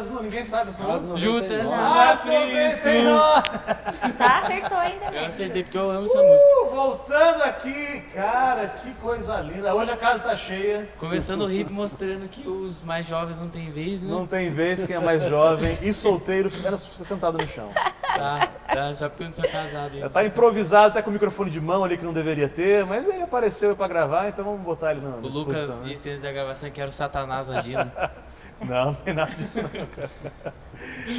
Judas, ninguém sabe essa música. Judas Não. não As 99. Tá, acertou ainda Eu mesmo. acertei porque eu amo essa música. Voltando aqui, cara, que coisa linda. Hoje a casa tá cheia. Começando o hip mostrando que os mais jovens não têm vez, né? Não tem vez quem é mais jovem e solteiro fica sentado no chão. Tá, só porque eu não sou casado ainda. Tá improvisado, até com o microfone de mão ali que não deveria ter, mas ele apareceu pra gravar, então vamos botar ele no O estúdio Lucas também. disse antes da gravação que era o Satanás agindo. Não tem nada disso não, cara.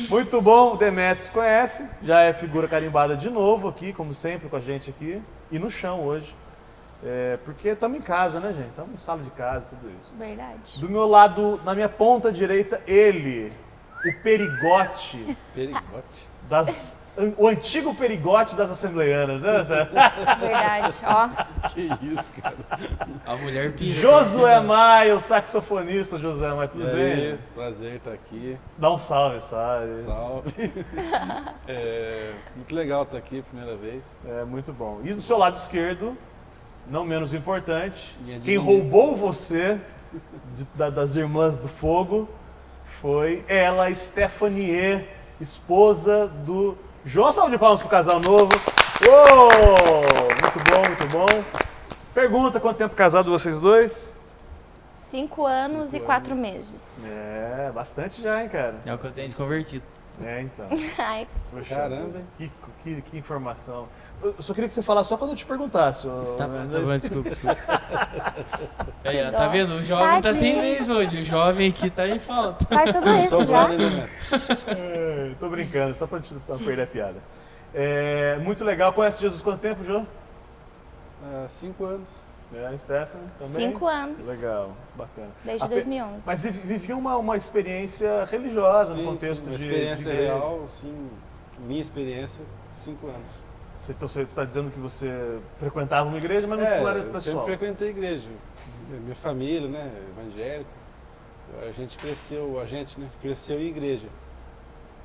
Muito bom, Demetrios conhece, já é figura carimbada de novo aqui, como sempre, com a gente aqui. E no chão hoje. Porque estamos em casa, né, gente? Estamos em sala de casa, tudo isso. Verdade. Do meu lado, na minha ponta direita, ele, o perigote Perigote. o antigo perigote das assembleianas, né? Verdade, ó. Que isso, cara. A mulher pira. Josué Maia, o saxofonista Josué Maia, tudo E bem? aí, prazer estar aqui. Dá um salve. Salve. Muito legal estar aqui, primeira vez. É muito bom. E do seu lado esquerdo, não menos importante, Minha quem Diniz. roubou você das Irmãs do Fogo foi ela, Stephanie, esposa do João. Salve de palmas pro casal novo. Uou! Muito bom. Pergunta, quanto tempo casado vocês dois? 5 anos e 4 meses. Bastante já, hein, cara? É o que eu tenho de convertido. Então. Ai, Poxa, Caramba, hein? que informação. Eu só queria que você falasse só quando eu te perguntasse. Tá bom, desculpa. Aí, ó, Que tá dó. vendo? O jovem tá sem Tadinho. vez hoje. O jovem aqui tá em falta. faz tudo isso Sou já. brother, né, Demetrios? Tô brincando, só pra não perder a piada. Muito legal. Conhece Jesus quanto tempo, Jô? 5 anos. Stephanie também? 5 anos. Legal, bacana. Desde 2011. Mas vivia uma experiência religiosa no contexto uma de experiência igreja. real, sim. Minha experiência, 5 anos. Você está dizendo que você frequentava uma igreja, mas não tinha área eu pessoal. sempre frequentei a igreja. Minha família, né, evangélica. A gente cresceu em igreja.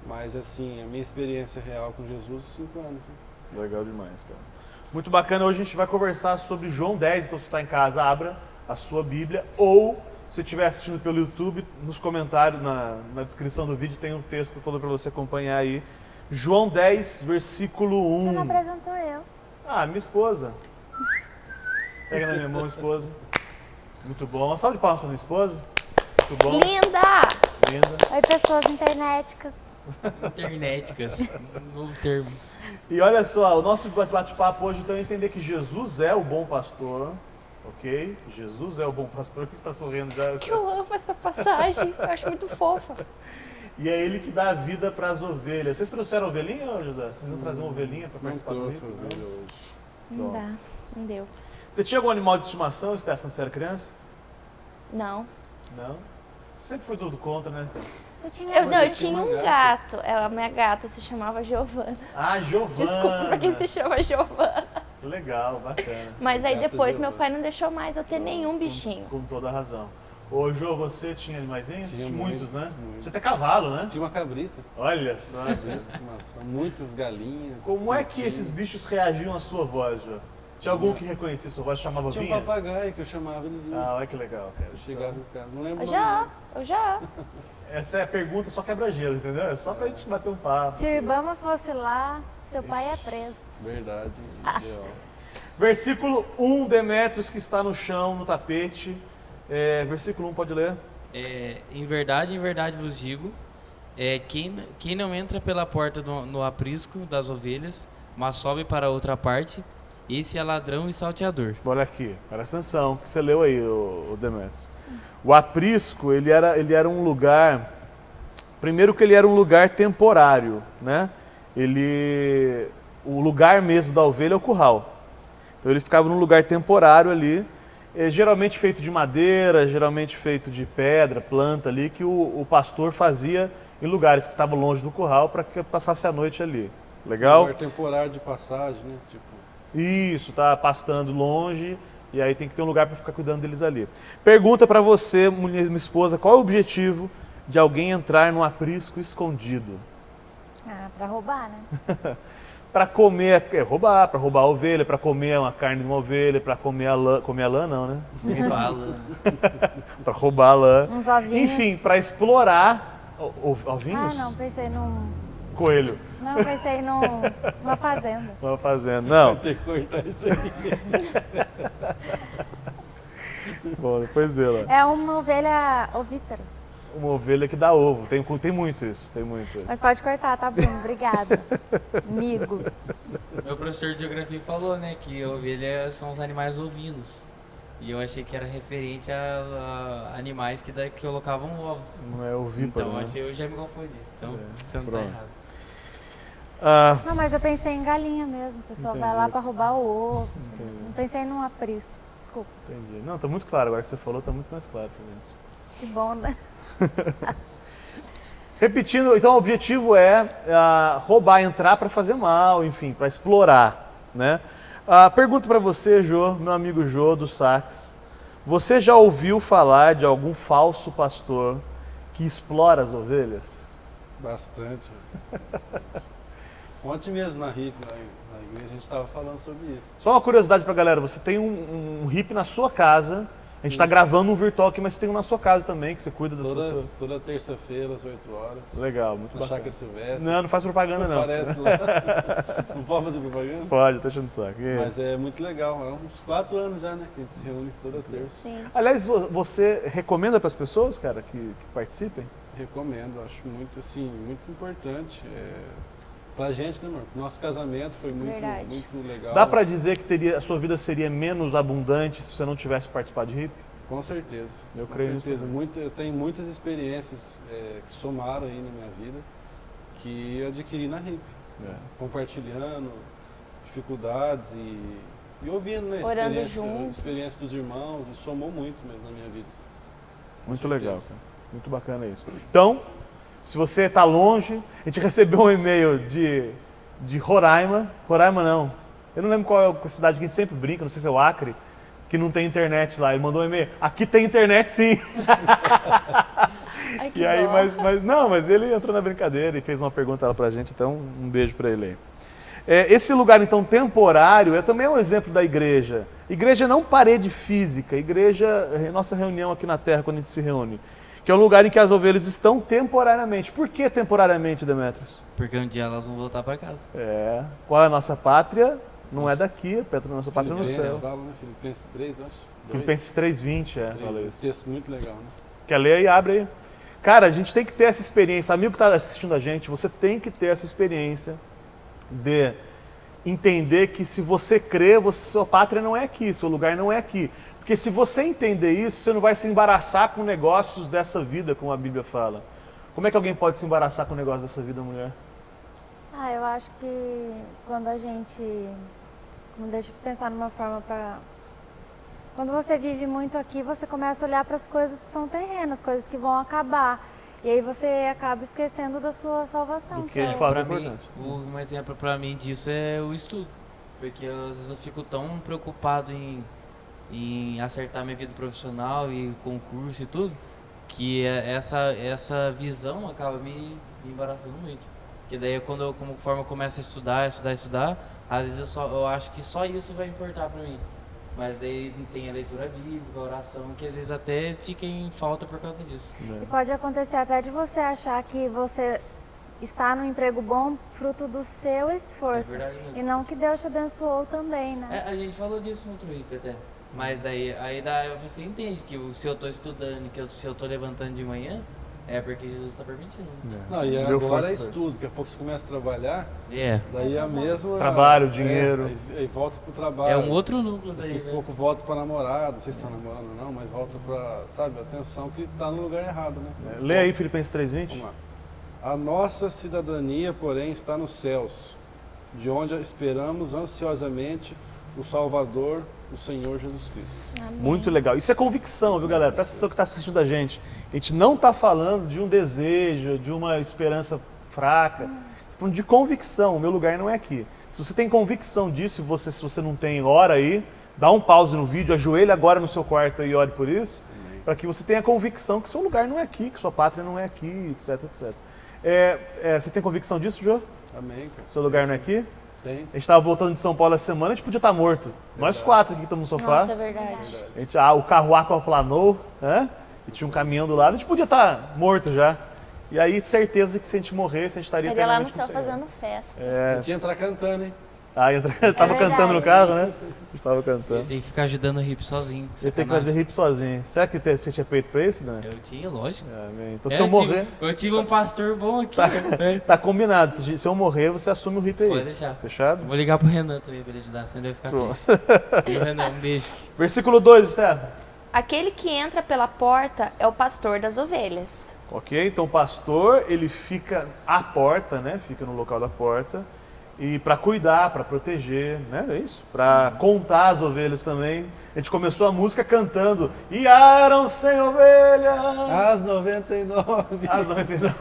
Mas assim, a minha experiência real com Jesus, 5 anos. Né? Legal demais, cara. Muito bacana. Hoje a gente vai conversar sobre João 10. Então, se está em casa, abra a sua Bíblia. Ou, se estiver assistindo pelo YouTube, nos comentários, na descrição do vídeo, tem um texto todo para você acompanhar aí. João 10, versículo 1. Você não apresentou eu. Minha esposa. Pega na minha mão, esposa. Muito bom. Uma salva de palmas para minha esposa. Muito bom. Linda! Linda. Oi, pessoas internéticas. Internéticas. Um novo termo. E olha só, o nosso bate-papo hoje então é entender que Jesus é o bom pastor, ok? Jesus é o bom pastor, que está sorrindo já. Que eu amo essa passagem. Eu acho muito fofa. E é ele que dá a vida para as ovelhas. Vocês trouxeram ovelhinha, José? Vocês vão trazer uma ovelhinha para Não participar do trouxe rito? ovelha hoje. Não Pronto. dá. Não deu. Você tinha algum animal de estimação, Steph, quando você era criança? Não. Não? Sempre foi tudo contra, né, Steph? Eu tinha uma um gata. gato. A minha gata se chamava Giovana. Giovana. Desculpa pra quem se chama Giovana. Legal, bacana. Mas aí Gata depois Giovana. meu pai não deixou mais eu ter nenhum bichinho. Com toda a razão. Ô, Jô, você tinha animaizinhos? Tinha muitos, né? muitos. Tinha até cavalo, né? Tinha uma cabrita, Olha só. muitas galinhas. Como é que porquinhos. esses bichos reagiam à sua voz, Jô? Tinha algum que reconhecia sua voz, chamava Tinha um Vinha? papagaio que eu chamava, ele vinha. Olha que legal, cara. Eu chegava no carro, não lembro Eu o nome já, dele. eu já. Essa é a pergunta, só quebra-gelo, entendeu? É só pra gente bater um papo. Se o Ibama fosse lá, seu pai é preso. Verdade, ideal. Versículo 1, Demétrios, que está no chão, no tapete. Versículo 1, pode ler? Em verdade vos digo, quem não entra pela porta no aprisco das ovelhas, mas sobe para outra parte, esse é ladrão e salteador. Olha aqui, presta atenção, o que você leu aí, o Demétrios. O aprisco, ele era um lugar... Primeiro que ele era um lugar temporário, né? O lugar mesmo da ovelha é o curral. Então ele ficava num lugar temporário ali, geralmente feito de madeira, geralmente feito de pedra, planta ali, que o pastor fazia em lugares que estavam longe do curral para que passasse a noite ali. Legal? Lugar temporário de passagem, né? Tipo, Isso, tá pastando longe e aí tem que ter um lugar para ficar cuidando deles ali. Pergunta para você, minha esposa, qual é o objetivo de alguém entrar num aprisco escondido? Pra roubar, né? Para comer, roubar, para roubar a ovelha, para comer uma carne de uma ovelha, para comer a lã não, né? Fala. Para roubar a lã. Uns ovinhos. Enfim, para explorar Ovinhos? Ah, não, pensei num. Coelho. Não, pensei numa fazenda. Uma fazenda. Não. Tem que cortar isso aí. Bom, depois vê lá. É uma ovelha ovípara. Uma ovelha que dá ovo. Tem muito isso. Tem muito isso. Mas pode cortar, tá, Bruno? Obrigada. Amigo. Meu professor de geografia falou, né, que ovelhas são os animais ovinos. E eu achei que era referente a animais que colocavam ovos. Não é ovíparo, Então né? eu já me confundi. Então você não tá pronto. errado. Ah, Não, mas eu pensei em galinha mesmo. O pessoal vai lá pra roubar o ovo. entendi. Não pensei num aprisco. Desculpa. Entendi. Não, tá muito claro. Agora que você falou, tá muito mais claro pra gente. Que bom, né? Repetindo, então o objetivo é roubar, entrar para fazer mal, enfim, para explorar, né? Pergunto para você, Jô, meu amigo Jô do Sax, você já ouviu falar de algum falso pastor que explora as ovelhas? Bastante. Ontem mesmo na RIP, na igreja, a gente estava falando sobre isso. Só uma curiosidade pra galera, você tem um hippie na sua casa, a gente tá gravando um virtual aqui, mas tem um na sua casa também, que você cuida das pessoas. Toda terça-feira, às 8 horas. Legal, muito Na bacana. Chácara Silvestre. Não faz propaganda não. Aparece lá. Não pode fazer propaganda? Pode, tá achando saco. E aí? Mas é muito legal. É uns 4 anos já, né? Que a gente se reúne toda terça. Sim. Aliás, você recomenda para as pessoas, cara, que participem? Recomendo, acho muito, assim, muito importante. Pra gente, né, mano? Nosso casamento foi Verdade. muito legal. Dá pra dizer que a sua vida seria menos abundante se você não tivesse participado de HIP? Com certeza. Eu Com creio nisso certeza. também. Eu tenho muitas experiências que somaram aí na minha vida que eu adquiri na RIP. Compartilhando dificuldades e ouvindo, né? Orando experiência, juntos. experiência dos irmãos e somou muito mesmo na minha vida. Muito certeza. legal, cara. Muito bacana isso. Então, se você está longe, a gente recebeu um e-mail de Roraima. Roraima não. Eu não lembro qual é a cidade que a gente sempre brinca, não sei se é o Acre, que não tem internet lá. Ele mandou um e-mail. Aqui tem internet sim. Ai, que E aí, dó. mas ele entrou na brincadeira e fez uma pergunta lá pra gente, então um beijo pra ele aí. Esse lugar, então, temporário, também um exemplo da igreja. Igreja não parede física, igreja é nossa reunião aqui na Terra, quando a gente se reúne. Que é um lugar em que as ovelhas estão temporariamente. Por que temporariamente, Demetrios? Porque um dia elas vão voltar pra casa. Qual é a nossa pátria? Não é daqui, a nossa pátria é no Filipenses céu. fala, né? Filipenses 3, eu acho. Filipenses 3:20, fala Um isso. texto muito legal, né? Quer ler aí? Abre aí. Cara, a gente tem que ter essa experiência. Amigo que está assistindo a gente, você tem que ter essa experiência de entender que se você crê, sua pátria não é aqui, seu lugar não é aqui. Porque se você entender isso, você não vai se embaraçar com negócios dessa vida, como a Bíblia fala. Como é que alguém pode se embaraçar com o negócio dessa vida, mulher? Eu acho que quando a gente. Deixa eu pensar numa forma para. Quando você vive muito aqui, você começa a olhar para as coisas que são terrenas, coisas que vão acabar. E aí você acaba esquecendo da sua salvação. Do que é de fato Pra mim, importante. um exemplo pra mim disso é o estudo. Porque às vezes eu fico tão preocupado em acertar minha vida profissional e concurso e tudo, que essa visão acaba me embaraçando muito. Porque daí conforme eu começo a estudar, às vezes eu acho que só isso vai importar pra mim. Mas daí tem a leitura bíblica, a oração, que às vezes até fica em falta por causa disso. E pode acontecer até de você achar que você está num emprego bom fruto do seu esforço. É verdade mesmo. E não que Deus te abençoou também, né? A gente falou disso no outro vídeo até. Mas daí você entende que se eu tô estudando, se eu tô levantando de manhã, é porque Jesus está permitindo. Não, e Deu agora força é pra estudo, daqui a pouco você começa a trabalhar, É. daí a mesma... Trabalho, dinheiro. Aí volta pro trabalho. É um outro núcleo daí, Daqui a né? pouco volta pra namorado, não sei se estão namorando ou não, mas volta pra, sabe, atenção que tá no lugar errado, né? Lê aí Filipenses 3:20. Vamos lá. A nossa cidadania, porém, está nos céus, de onde esperamos ansiosamente o Salvador, o Senhor Jesus Cristo. Amém. Muito legal. Isso é convicção, viu, galera? Presta atenção que está assistindo a gente. A gente não está falando de um desejo, de uma esperança fraca. Tá falando de convicção. O meu lugar não é aqui. Se você tem convicção disso, se você não tem, ora aí, dá um pause no vídeo, ajoelha agora no seu quarto e ore por isso, para que você tenha convicção que seu lugar não é aqui, que sua pátria não é aqui, etc, etc. Você tem convicção disso, Jô? Amém, cara. Seu lugar não é aqui? Tem. A gente estava voltando de São Paulo essa semana, a gente podia estar morto. Nós 4 aqui que estamos no sofá. Nossa, é verdade. A gente, o carro aquaplanou, né? E tinha um caminhão do lado, a gente podia estar morto já. E aí, certeza que se a gente morresse, a gente estaria Estaria lá no eternamente céu com o Senhor. fazendo festa. A gente ia entrar cantando, hein? Ah, tava verdade. cantando no carro, né? Tava cantando. Ele tem que ficar ajudando o hip sozinho. Ele tem que fazer hip sozinho. Será que você tinha peito pra isso, Dan? Eu tinha, lógico. Amém. Então, se eu morrer, Eu tive um pastor bom aqui. tá combinado. Se eu morrer, você assume o hip aí. Pode deixar. Fechado? Vou ligar pro Renan também pra ele ajudar, senão ele vai ficar Pronto. triste. E o Renan, um beijo. Versículo 2, Stefan. Aquele que entra pela porta é o pastor das ovelhas. Ok? Então o pastor, ele fica à porta, né? Fica no local da porta. E para cuidar, para proteger, né? É isso. Para contar as ovelhas também. A gente começou a música cantando. E eram 100 ovelhas. As 99. As 99.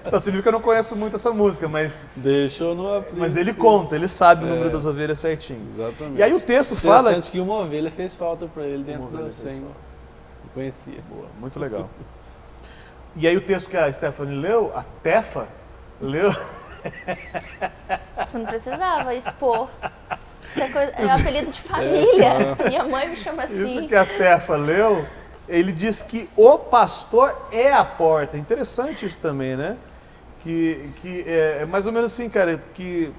Então você viu que eu não conheço muito essa música, mas Deixou no aprisco. Mas ele conta, ele sabe o número das ovelhas certinho. Exatamente. E aí o texto fala... Interessante que uma ovelha fez falta para ele dentro da 100. Não conhecia. Boa, muito legal. E aí o texto que a Stephanie leu, a Tefa leu... Você não precisava expor. Isso é um apelido de família. Minha mãe me chama assim. Isso que a Tefa leu, ele diz que o pastor é a porta. Interessante isso também, né? Que é mais ou menos assim, cara, que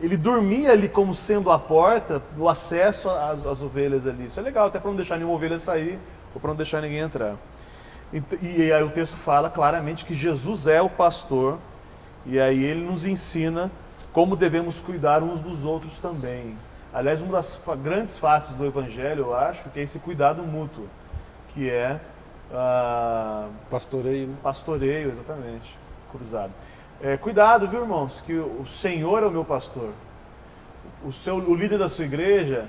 ele dormia ali como sendo a porta, o acesso às ovelhas ali. Isso é legal, até para não deixar nenhuma ovelha sair ou para não deixar ninguém entrar. E aí o texto fala claramente que Jesus é o pastor, e aí ele nos ensina como devemos cuidar uns dos outros também. Aliás, uma das grandes faces do Evangelho, eu acho, que é esse cuidado mútuo, que é Pastoreio, né? pastoreio, exatamente, cruzado. Cuidado, viu, irmãos, que o Senhor é o meu pastor. O líder da sua igreja,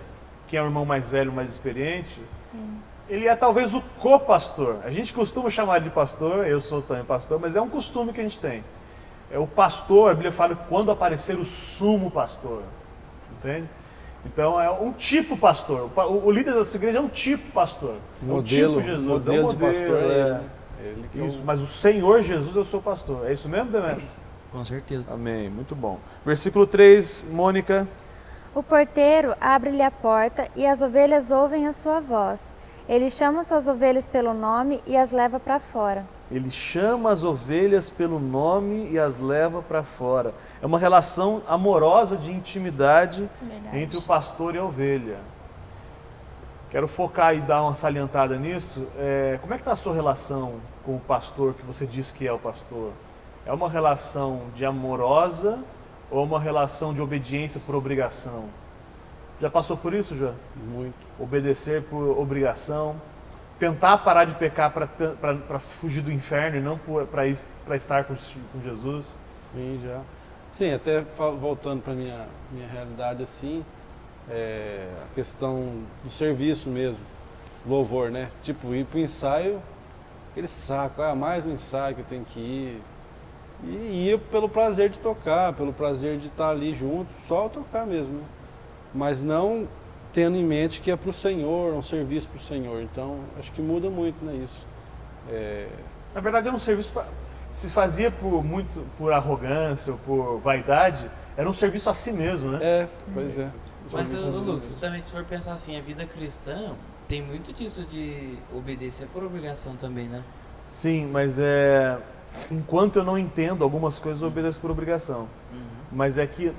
que é o irmão mais velho, mais experiente, ele é talvez o co-pastor. A gente costuma chamar ele de pastor, eu sou também pastor, mas é um costume que a gente tem. É o pastor, a Bíblia fala que quando aparecer o sumo pastor, entende? Então é um tipo pastor. O líder da sua igreja é um tipo pastor. Modelo, é um tipo Jesus, modelo é um de pastor é ele, né? Ele que é Isso, mas o Senhor Jesus é o seu pastor. É isso mesmo, Demetrio? Com certeza. Amém, muito bom. Versículo 3, Mônica. O porteiro abre-lhe a porta e as ovelhas ouvem a sua voz. Ele chama suas ovelhas pelo nome e as leva para fora. Ele chama as ovelhas pelo nome e as leva para fora. É uma relação amorosa de intimidade Verdade. entre o pastor e a ovelha. Quero focar e dar uma salientada nisso. Como é que está a sua relação com o pastor que você diz que é o pastor? É uma relação de amorosa ou uma relação de obediência por obrigação? Já passou por isso, João? muito. Obedecer por obrigação, tentar parar de pecar para fugir do inferno e não para estar com Jesus. Sim, já. Sim, até voltando para minha realidade assim, a questão do serviço mesmo, louvor, né? Tipo, ir pro ensaio, aquele saco, mais um ensaio que eu tenho que ir. E ia pelo prazer de tocar, pelo prazer de estar ali junto, só tocar mesmo, né? Mas não tendo em mente que é para o Senhor, um serviço para o Senhor. Então, acho que muda muito, né, isso. Na verdade, era um serviço se fazia por arrogância ou por vaidade, era um serviço a si mesmo, né? Pois é. Mas, Serviço às Lucas, vezes. também se for pensar assim, a vida cristã tem muito disso de obedecer por obrigação também, né? Sim, mas enquanto eu não entendo algumas coisas, eu obedeço por obrigação. Mas é que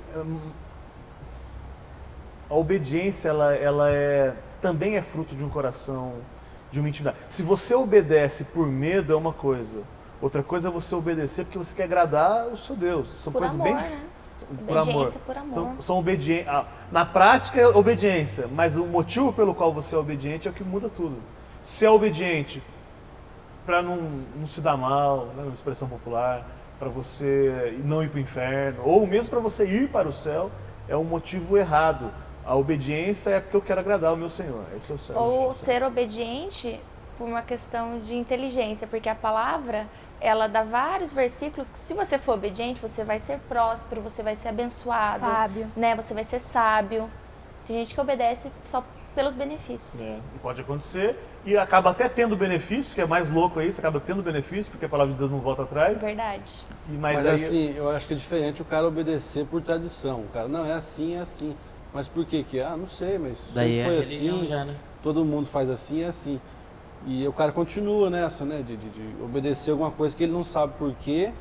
a obediência, ela também é fruto de um coração, de uma intimidade. Se você obedece por medo, é uma coisa. Outra coisa é você obedecer porque você quer agradar o seu Deus. São Por coisas amor, bem... né? Por amor. Obediência por amor. São obedientes. Na prática é obediência, mas o motivo pelo qual você é obediente é o que muda tudo. Se é obediente para não se dar mal, né, uma expressão popular, para você não ir para o inferno, ou mesmo para você ir para o céu, é um motivo errado. A obediência é porque eu quero agradar o meu Senhor. Esse é o céu. Ou ser obediente por uma questão de inteligência, porque a palavra, ela dá vários versículos que se você for obediente, você vai ser próspero, você vai ser abençoado, Sábio. né? Você vai ser sábio. Tem gente que obedece só pelos benefícios. E pode acontecer e acaba até tendo benefício, que é mais louco aí, você acaba tendo benefício, porque a palavra de Deus não volta atrás. Verdade. Mas aí, assim, eu acho que é diferente o cara obedecer por tradição. O cara, não, é assim, é assim. Mas por que que é? Não sei, mas Daí sempre é foi religião assim, já, né? todo mundo faz assim, é assim. E o cara continua nessa, né, de obedecer alguma coisa que ele não sabe por quê.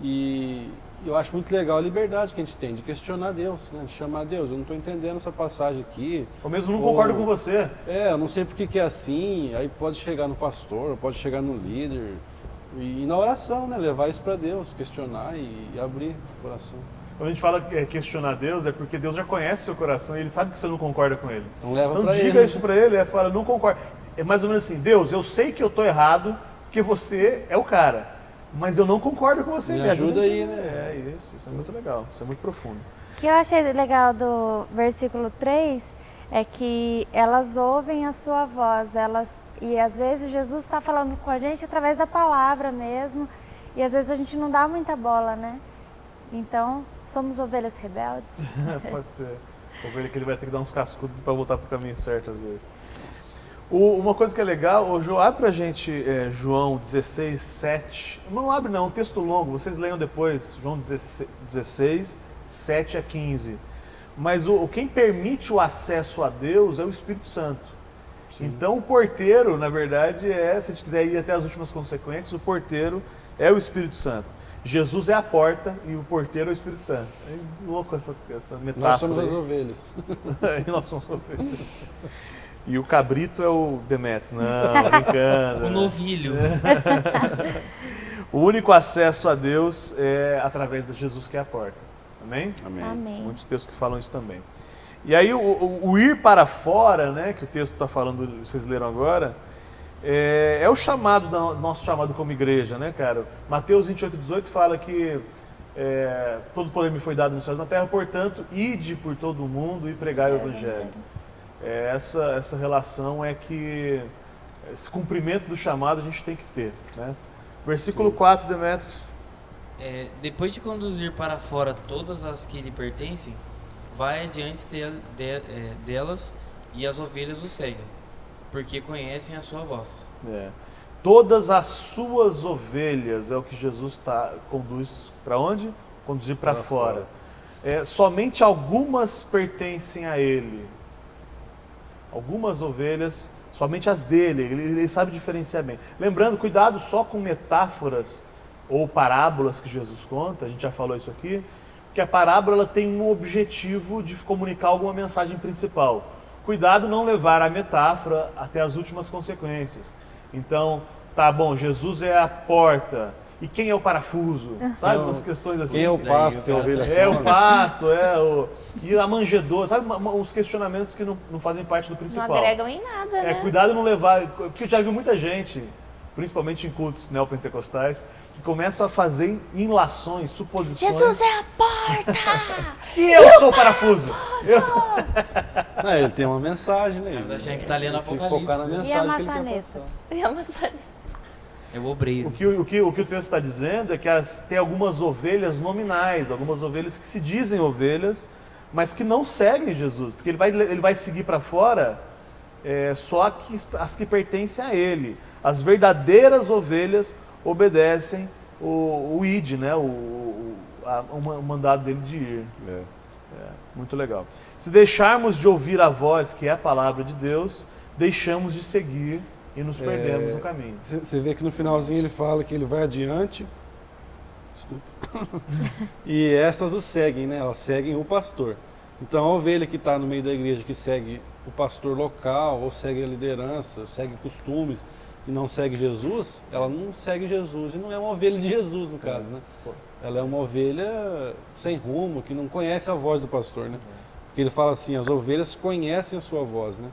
E eu acho muito legal a liberdade que a gente tem de questionar Deus, né, de chamar Deus. Eu não estou entendendo essa passagem aqui. Ou mesmo não concordo com você. Eu não sei por que é assim. Aí pode chegar no pastor, pode chegar no líder. E na oração, né, levar isso para Deus, questionar e abrir o coração. Quando a gente fala questionar Deus, é porque Deus já conhece o seu coração e Ele sabe que você não concorda com Ele. Então leva Então para diga ele. isso para Ele, fala, não concordo. É mais ou menos assim, Deus, eu sei que eu estou errado, porque você é o cara, mas eu não concordo com você. Me ajuda a aí, entender. né? Isso é muito legal, isso é muito profundo. O que eu achei legal do versículo 3 é que elas ouvem a sua voz, e às vezes Jesus está falando com a gente através da palavra mesmo, e às vezes a gente não dá muita bola, né? Então, somos ovelhas rebeldes. Pode ser. Ovelha que ele vai ter que dar uns cascudos para voltar para o caminho certo às vezes. Uma coisa que é legal, o João, abre pra gente João 16, 7. Não abre não, um texto longo, vocês leiam depois, João 16, 7 a 15. Mas quem permite o acesso a Deus é o Espírito Santo. Sim. Então o porteiro, na verdade, se a gente quiser ir até as últimas consequências, o porteiro é o Espírito Santo. Jesus é a porta e o porteiro é o Espírito Santo. É louco essa metáfora. Nós somos as ovelhas. E nós somos ovelhas. E o cabrito é o Demetrius, não, brincando. O novilho. O único acesso a Deus é através de Jesus, que é a porta. Amém? Amém. Muitos textos que falam isso também. E aí o ir para fora, né, que o texto está falando, vocês leram agora, é o chamado, nosso chamado como igreja, né, cara? Mateus 28, 18 fala que todo poder me foi dado no céu e na terra, portanto, ide por todo o mundo e pregai o evangelho. Essa relação é que esse cumprimento do chamado a gente tem que ter, né? Versículo 4, Demetrios. Depois de conduzir para fora todas as que lhe pertencem, vai adiante delas e as ovelhas o seguem, porque conhecem a sua voz. Todas as suas ovelhas é o que Jesus conduz para onde? Conduzir para fora. Somente algumas pertencem a Ele. Algumas ovelhas, somente as dele, ele sabe diferenciar bem. Lembrando, cuidado só com metáforas ou parábolas que Jesus conta, a gente já falou isso aqui, porque a parábola ela tem um objetivo de comunicar alguma mensagem principal. Cuidado não levar a metáfora até as últimas consequências. Então, tá bom, Jesus é a porta, e quem é o parafuso? Sabe, umas questões assim. Quem é o pasto que a ovelha come? O pasto, e a manjedoura, sabe, uns questionamentos que não fazem parte do principal. Não agregam em nada, né? Cuidado não levar, porque eu já vi muita gente, principalmente em cultos neopentecostais, que começam a fazer inlações, suposições. Jesus é a porta! E eu sou o parafuso! Ele tem uma mensagem, né? Tá achando que tá lendo Tem que Apocalipse, focar na né? mensagem E a que ele quer maçaneta? passar. É uma maçaneta. É o obreiro. O que o texto está dizendo é que tem algumas ovelhas nominais, algumas ovelhas que se dizem ovelhas, mas que não seguem Jesus, porque ele vai seguir para fora só as que pertencem a Ele. As verdadeiras ovelhas obedecem o id, né? o mandado dele de ir. Muito legal. Se deixarmos de ouvir a voz, que é a palavra de Deus, deixamos de seguir e nos perdemos no caminho. Você vê que no finalzinho ele fala que ele vai adiante. Desculpa. E essas o seguem, né? Elas seguem o pastor. Então a ovelha que está no meio da igreja, que segue o pastor local, ou segue a liderança, segue costumes e não segue Jesus, ela não segue Jesus e não é uma ovelha de Jesus, no caso, né? Ela é uma ovelha sem rumo, que não conhece a voz do pastor, né? Porque ele fala assim, as ovelhas conhecem a sua voz, né?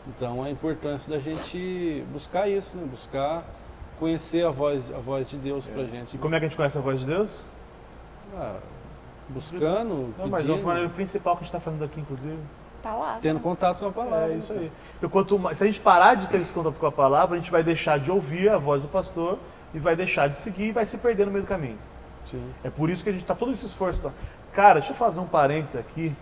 Então a importância da gente buscar isso, né? Buscar conhecer a voz de Deus pra gente. E como é que a gente conhece a voz de Deus? Buscando, Não, mas pedindo, o principal que a gente está fazendo aqui, inclusive. Palavra. tendo contato com a palavra. É isso aí. Então, se a gente parar de ter esse contato com a palavra, a gente vai deixar de ouvir a voz do pastor e vai deixar de seguir e vai se perder no meio do caminho. Sim. É por isso que a gente está todo esse esforço. Cara, deixa eu fazer um parênteses aqui.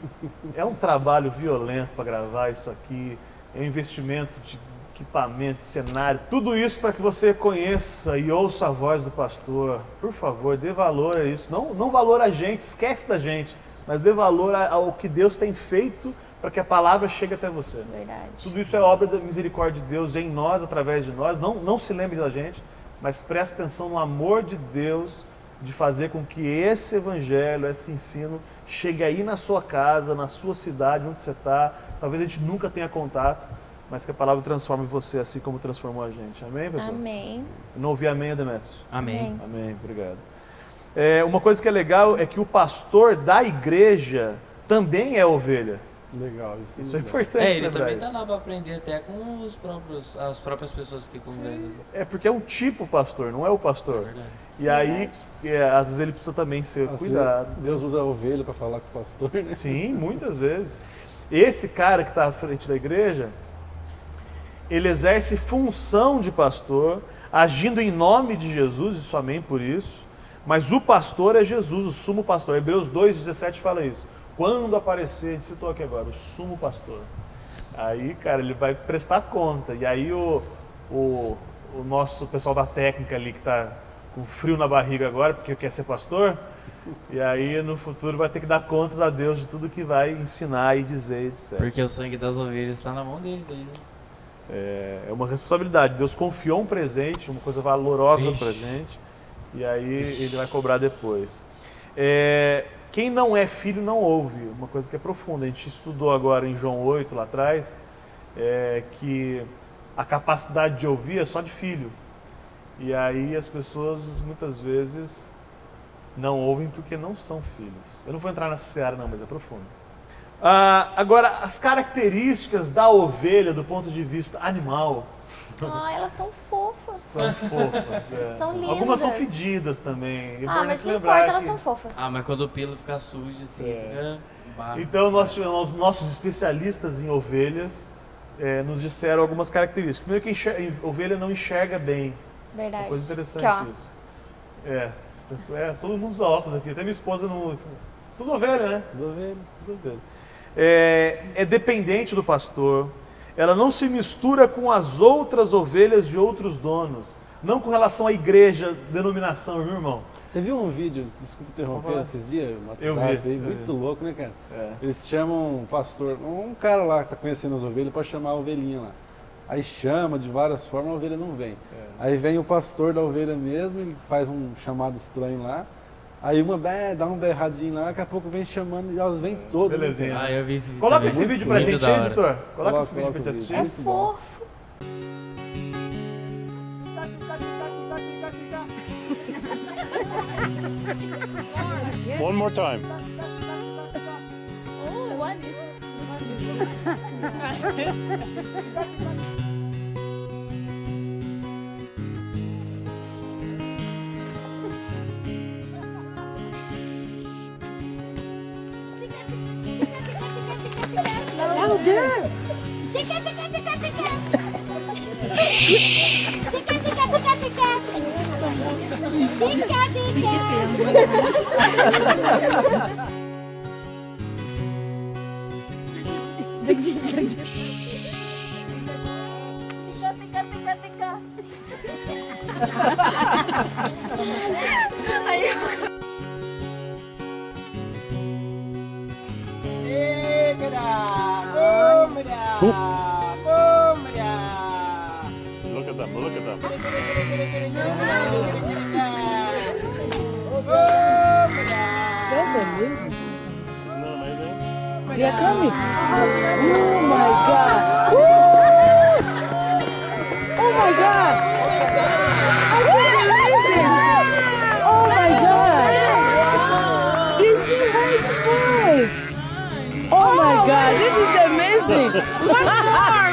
É um trabalho violento para gravar isso aqui. É um investimento de equipamento, cenário, tudo isso para que você conheça e ouça a voz do pastor. Por favor, dê valor a isso. Não valor a gente, esquece da gente, mas dê valor ao que Deus tem feito para que a palavra chegue até você. Verdade. Tudo isso é obra da misericórdia de Deus em nós, através de nós. Não se lembre da gente, mas preste atenção no amor de Deus de fazer com que esse evangelho, esse ensino, chegue aí na sua casa, na sua cidade, onde você está. Talvez a gente nunca tenha contato, mas que a palavra transforme você assim como transformou a gente. Amém, pessoal? Amém. Eu não ouvi amém, Demetrios? Amém. Amém, obrigado. Uma coisa que é legal é que o pastor da igreja também é ovelha. Legal, Isso é importante, Ele lembrar também tá isso. lá para aprender até com as próprias pessoas que congregam. É porque é um tipo pastor, não é o pastor. Verdade. E aí, às vezes ele precisa também ser Às cuidado. vezes, Deus usa a ovelha para falar com o pastor, né? Sim, muitas vezes. Esse cara que está à frente da igreja, ele exerce função de pastor, agindo em nome de Jesus, isso amém por isso, mas o pastor é Jesus, o sumo pastor. Hebreus 2,17 fala isso. Quando aparecer, a gente citou aqui agora, o sumo pastor. Aí, cara, ele vai prestar conta. E aí o nosso pessoal da técnica ali que está com frio na barriga agora, porque quer ser pastor, e aí no futuro vai ter que dar contas a Deus de tudo que vai ensinar e dizer, etc. Porque o sangue das ovelhas está na mão dele. Daí, né? É uma responsabilidade. Deus confiou um presente, uma coisa valorosa Ixi. pra gente, e aí ele vai cobrar depois. Quem não é filho não ouve, uma coisa que é profunda. A gente estudou agora em João 8, lá atrás, que a capacidade de ouvir é só de filho. E aí as pessoas muitas vezes não ouvem porque não são filhos. Eu não vou entrar nessa seara não, mas é profundo. Agora, as características da ovelha do ponto de vista animal Elas são fofas. são fofas. São lindas. Algumas são fedidas também. É Mas importante não lembrar importa, elas que- são fofas. mas quando o pelo fica sujo, assim, fica... barro. Então, os nossos especialistas em ovelhas nos disseram algumas características. Primeiro que ovelha não enxerga bem. Verdade. Uma coisa interessante Aqui, ó. isso. Todo mundo usa óculos aqui. Até minha esposa não... Tudo ovelha, né? Da ovelha. Tudo ovelha. É dependente do pastor. Ela não se mistura com as outras ovelhas de outros donos. Não com relação à igreja, denominação, viu, irmão? Você viu um vídeo, desculpa interromper, Vamos lá. esses dias? Eu vi, Aí, eu muito vi. louco, né, cara? É. Eles chamam um pastor, um cara lá que tá conhecendo as ovelhas, pode chamar a ovelhinha lá. Aí chama de várias formas, a ovelha não vem. Aí vem o pastor da ovelha mesmo, ele faz um chamado estranho lá. Aí uma dá um berradinho lá, daqui a pouco vem chamando e elas vêm todas. né, Belezinha. cara? Ah, eu vi esse vídeo Coloca também. esse vídeo pra Muito gente da aí, hora. editor. Coloca Coloca, esse vídeo pra gente coloca o assistir. É Muito bom. fofo. One more time. Look at them, look at them. Isn't that amazing? They are coming. Oh my God. Woo! Oh my God. I can't believe this. Oh my God. These two white boys. Oh my God. This is amazing. One more.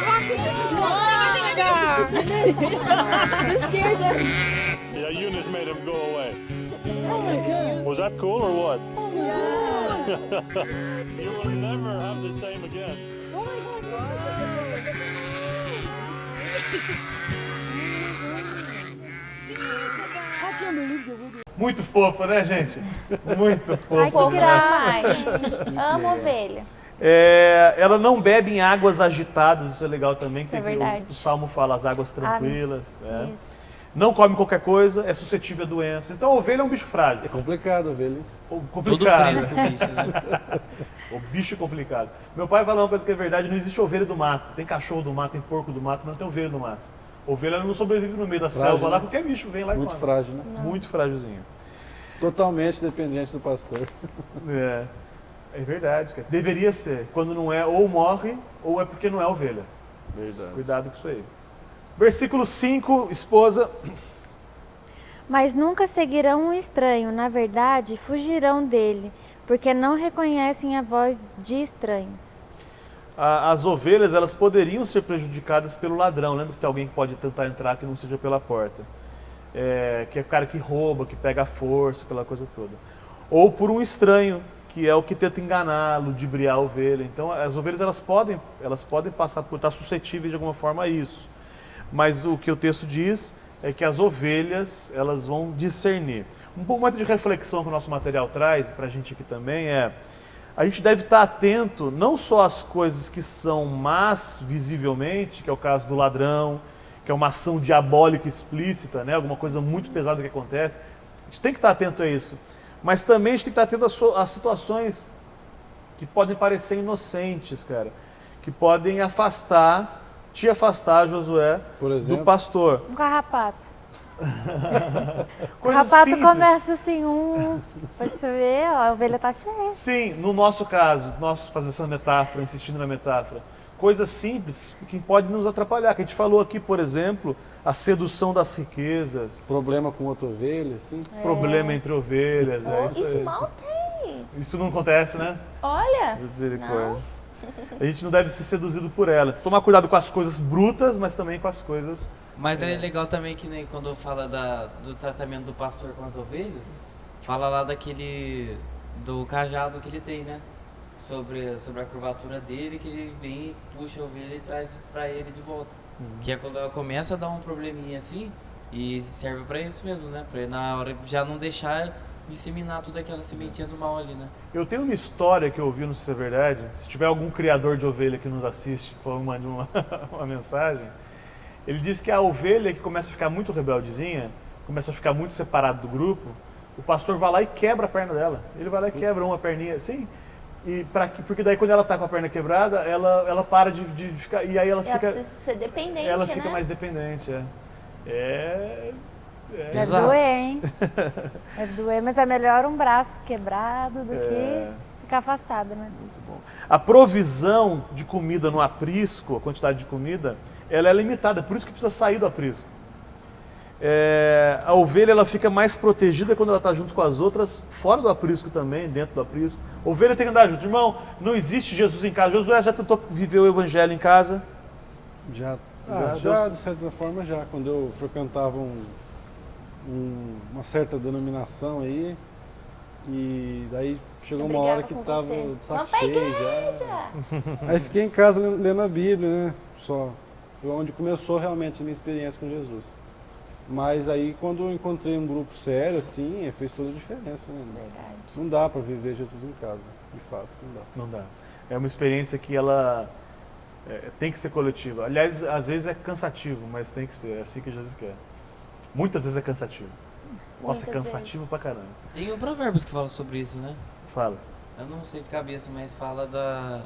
You scared them. Yeah, Eunice made him go away. Oh my God. Was that cool or what? Oh my God. You will never have the same again. I can't believe the video. Muito fofo, né, gente? Muito fofo. Ai, que Fofo graça. demais. Amo ovelha. Ela não bebe em águas agitadas, isso é legal também. Isso é que verdade. o Salmo fala, as águas tranquilas. Isso. Não come qualquer coisa, é suscetível a doença. Então a ovelha é um bicho frágil. É complicado a ovelha. Tudo Complicado. fresco, bicho, né? O bicho é complicado. Meu pai fala uma coisa que é verdade, não existe ovelha do mato. Tem cachorro do mato, tem porco do mato, mas não tem ovelha do mato. Ovelha não sobrevive no meio da Frágil, selva lá, né? qualquer bicho vem lá e Muito come. frágil, né? Muito frágilzinho. Totalmente dependente do pastor. É verdade, cara. Deveria ser. Quando não é, ou morre, ou é porque não é ovelha. Verdade. Cuidado com isso aí. Versículo 5, esposa. Mas nunca seguirão um estranho, na verdade, fugirão dele, porque não reconhecem a voz de estranhos. As ovelhas, elas poderiam ser prejudicadas pelo ladrão. Lembra que tem alguém que pode tentar entrar que não seja pela porta. Que é o cara que rouba, que pega a força, aquela coisa toda. Ou por um estranho, que é o que tenta enganar, ludibriar a ovelha. Então, as ovelhas, elas podem passar por estar suscetíveis de alguma forma a isso. Mas o que o texto diz é que as ovelhas, elas vão discernir. Um momento de reflexão que o nosso material traz para a gente aqui também a gente deve estar atento não só às coisas que são más visivelmente, que é o caso do ladrão, que é uma ação diabólica explícita, né? Alguma coisa muito pesada que acontece. A gente tem que estar atento a isso. Mas também a gente tem que estar atento a situações que podem parecer inocentes, cara. Que podem te afastar, Josué, Por do exemplo? pastor. Um carrapato. O Coisas carrapato simples. começa assim, pra você ver, ó, a ovelha tá cheia. Sim, no nosso caso, nós fazendo essa metáfora, insistindo na metáfora, coisas simples que podem nos atrapalhar. Que a gente falou aqui, por exemplo, a sedução das riquezas, Problema com outra ovelha, assim. problema entre ovelhas. Isso aí. mal tem. Isso não acontece, né? Olha, Misericórdia. A gente não deve ser seduzido por ela. Tem que tomar cuidado com as coisas brutas, mas também com as coisas... Mas é legal também que nem quando fala do tratamento do pastor com as ovelhas, fala lá do cajado que ele tem, né? Sobre a curvatura dele, que ele vem e puxa a ovelha e traz pra ele de volta. Que é quando ela começa a dar um probleminha assim, e serve pra isso mesmo, né? Pra ele, na hora já não deixar disseminar toda aquela sementinha do mal ali, né? Eu tenho uma história que eu ouvi, não sei se é verdade. Se tiver algum criador de ovelha que nos assiste, por favor, mande uma mensagem. Ele diz que a ovelha que começa a ficar muito rebeldezinha, começa a ficar muito separada do grupo, o pastor vai lá e quebra a perna dela. Ele vai lá e quebra uma perninha, assim. Porque daí quando ela tá com a perna quebrada, ela para de ficar. E aí ela ela fica. precisa ser dependente, Ela né? fica mais dependente, Deve Exato. doer, hein? Deve doer, mas é melhor um braço quebrado do que ficar afastado, né? Muito bom. A provisão de comida no aprisco, a quantidade de comida, ela é limitada, por isso que precisa sair do aprisco. A ovelha ela fica mais protegida quando ela está junto com as outras, fora do aprisco também, dentro do aprisco. A ovelha tem que andar junto. Irmão, não existe Jesus em casa. Josué já tentou viver o evangelho em casa? Já, Já, de certa forma, já. Quando eu frequentava uma certa denominação aí, e daí chegou uma hora que com tava você. de saco Vamos pra cheio já. igreja! Aí fiquei em casa lendo a Bíblia, né? Só. Foi onde começou realmente a minha experiência com Jesus. Mas aí quando eu encontrei um grupo sério, assim, fez toda a diferença, né? Verdade. Não dá para viver Jesus em casa, de fato, não dá. Não dá. É uma experiência que ela tem que ser coletiva. Aliás, às vezes é cansativo, mas tem que ser. É assim que Jesus quer. Muitas vezes é cansativo. Nossa, é Muitas cansativo pra caramba. Tem o Provérbios que fala sobre isso, né? Fala. Eu não sei de cabeça, mas fala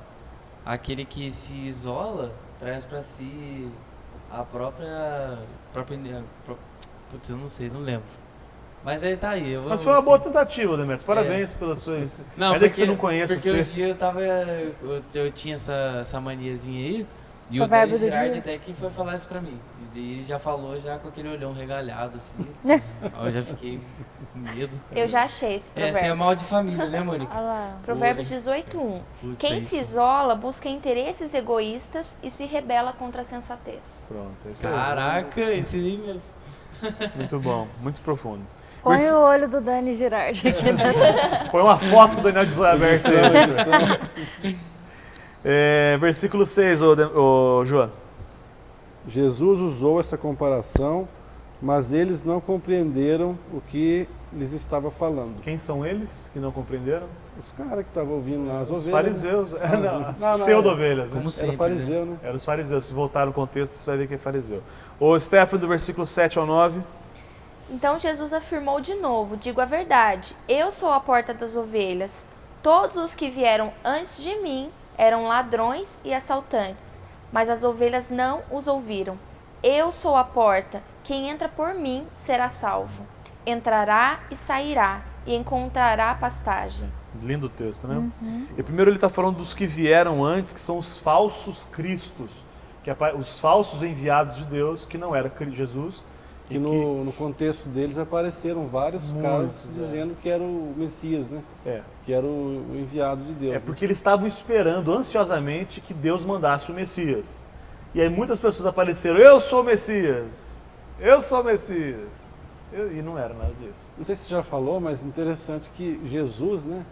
aquele que se isola traz pra si a própria putz, eu não sei, não lembro. Mas ele tá aí. Mas foi uma boa tentativa, Demetrios. Parabéns pela sua... Não, Ainda que você não conheça porque o um texto. dia eu tinha essa maniazinha aí, e o Provérbio Dani do Girardi dia. até que foi falar isso pra mim. E daí ele já falou já com aquele olhão regalhado, assim. Eu já fiquei com medo. Eu já achei esse provérbio. Essa é mal de família, né, Mônica? Olha lá. Provérbios 18:1. Putz, Quem é se isso. isola busca interesses egoístas e se rebela contra a sensatez. Pronto, é isso aí. Caraca, esse aí mesmo. Muito bom, muito profundo. Põe Vers- o olho do Dani Girardi aqui dentro. Põe uma foto com o Daniel de Zoia aberta aí. Versículo 6, ô João. Jesus usou essa comparação, mas eles não compreenderam o que lhes estava falando. Quem são eles que não compreenderam? Os caras que estavam ouvindo lá, as Os ovelhas. fariseus. Não, as Não, pseudo-ovelhas. Né? Como sempre, Era fariseu, né? Eram os fariseus. Se voltar no contexto, você vai ver que é fariseu. Ô Stefano, do versículo 7 ao 9. Então Jesus afirmou de novo: digo a verdade, eu sou a porta das ovelhas. Todos os que vieram antes de mim eram ladrões e assaltantes, mas as ovelhas não os ouviram. Eu sou a porta, quem entra por mim será salvo. Entrará e sairá e encontrará pastagem. Lindo texto, né? E primeiro ele está falando dos que vieram antes, que são os falsos cristos, os falsos enviados de Deus, que não era Jesus. Que no contexto deles apareceram vários caras dizendo que era o Messias, né? Que era o enviado de Deus. É porque eles estavam esperando ansiosamente que Deus mandasse o Messias. E aí muitas pessoas apareceram, eu sou o Messias, eu sou o Messias. E não era nada disso. Não sei se você já falou, mas interessante que Jesus, né?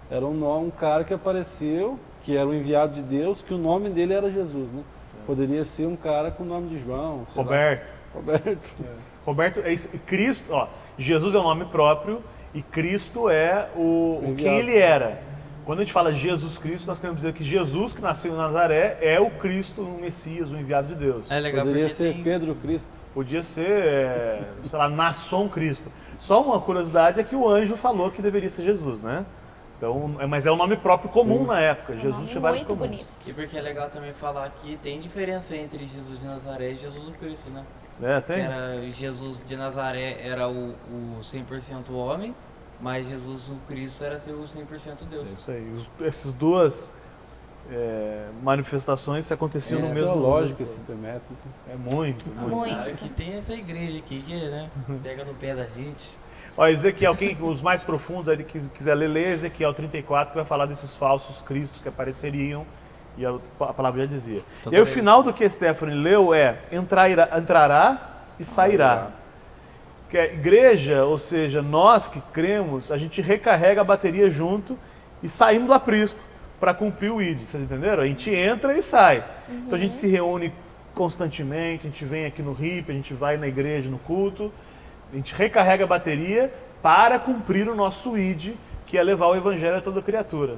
Era um cara que apareceu, que era o enviado de Deus, que o nome dele era Jesus, né? Poderia ser um cara com o nome de João, sei lá. Roberto. Roberto, Cristo, ó, Jesus é o nome próprio e Cristo é o quem ele era. Quando a gente fala Jesus Cristo, nós queremos dizer que Jesus, que nasceu em Nazaré, é o Cristo, o Messias, o enviado de Deus. É legal Poderia porque ser tem... Pedro Cristo. Podia ser, sei lá, Nasson Cristo. Só uma curiosidade é que o anjo falou que deveria ser Jesus, né? Então, mas é um nome próprio comum na época. Jesus tinha vários Muito comuns. bonito. E porque é legal também falar que tem diferença entre Jesus de Nazaré e Jesus o Cristo, né? Tem. Que era Jesus de Nazaré era o 100% homem, mas Jesus o Cristo era ser o 100% Deus. É isso aí. Essas duas manifestações se aconteciam no mesmo lógico esse Demétrio. É muito. Muito. Claro que tem essa igreja aqui que, né, pega no pé da gente. Ó, Ezequiel, os mais profundos, aí que quiser ler Ezequiel 34, que vai falar desses falsos cristos que apareceriam, e a palavra já dizia. Então, e aí o final do que Stephanie leu é, entrará e sairá. Que a igreja, ou seja, nós que cremos, a gente recarrega a bateria junto e saímos do aprisco para cumprir o ID, vocês entenderam? A gente entra e sai. Então a gente se reúne constantemente, a gente vem aqui no RIP, a gente vai na igreja, no culto, a gente recarrega a bateria para cumprir o nosso ID, que é levar o evangelho a toda criatura.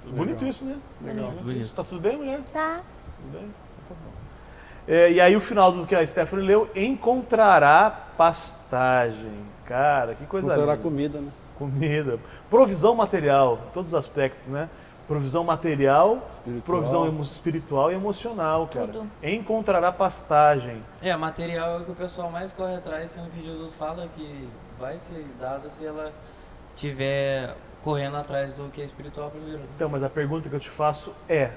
Bonito isso, né? Legal. Bonito. Tá tudo bem, mulher? Tá. Tudo bem? Tá bom. E aí o final do que a Stephanie leu, encontrará pastagem. Cara, que coisa linda. Encontrará comida, né? Comida. Provisão material, todos os aspectos, né? Provisão material, provisão espiritual e emocional, cara. Tudo. Encontrará pastagem. Material é o que o pessoal mais corre atrás, sendo que Jesus fala que vai ser dado se ela tiver correndo atrás do que é espiritual primeiro. Então, mas a pergunta que eu te faço é,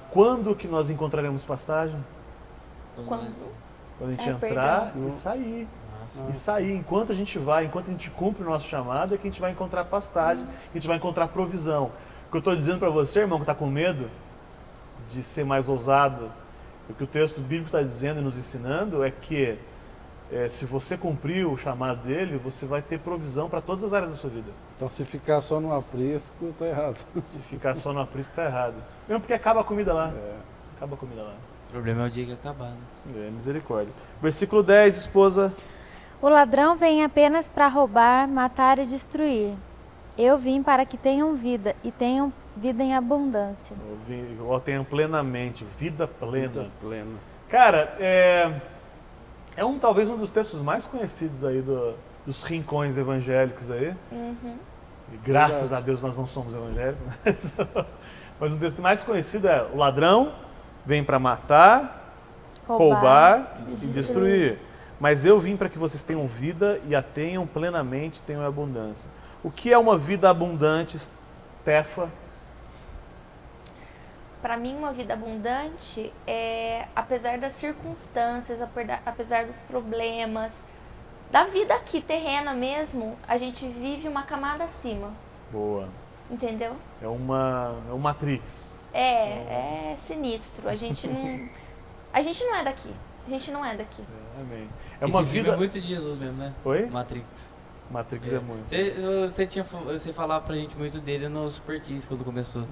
quando que nós encontraremos pastagem? Quando? Quando a gente É, entrar perdão. e sair. Nossa. E sair, enquanto a gente vai, enquanto a gente cumpre o nosso chamado, é que a gente vai encontrar pastagem, que a gente vai encontrar provisão. O que eu estou dizendo para você, irmão, que está com medo de ser mais ousado, o que o texto bíblico está dizendo e nos ensinando é que se você cumprir o chamado dele, você vai ter provisão para todas as áreas da sua vida. Então se ficar só no aprisco, tá errado. Se ficar só no aprisco, está errado. Mesmo porque acaba a comida lá. Acaba a comida lá. O problema é o dia que acabar, né? Misericórdia. Versículo 10, esposa. O ladrão vem apenas para roubar, matar e destruir. Eu vim para que tenham vida e tenham vida em abundância. Ou tenham plenamente, vida plena. Vida plena. Cara, talvez um dos textos mais conhecidos aí dos rincões evangélicos aí. E graças a Deus nós não somos evangélicos. Mas o texto mais conhecido é: o ladrão vem para matar, roubar e destruir. Mas eu vim para que vocês tenham vida e a tenham plenamente, tenham em abundância. O que é uma vida abundante, Tefa? Para mim, uma vida abundante é, apesar das circunstâncias, apesar dos problemas, da vida aqui terrena mesmo, a gente vive uma camada acima. Boa. Entendeu? É um Matrix. É sinistro. A gente não é daqui. A gente não é daqui. Amém. Esse filme é muito de Jesus mesmo, né? Oi? Matrix. Matrix é muito. Você falava pra gente muito dele no Super Kiss quando começou.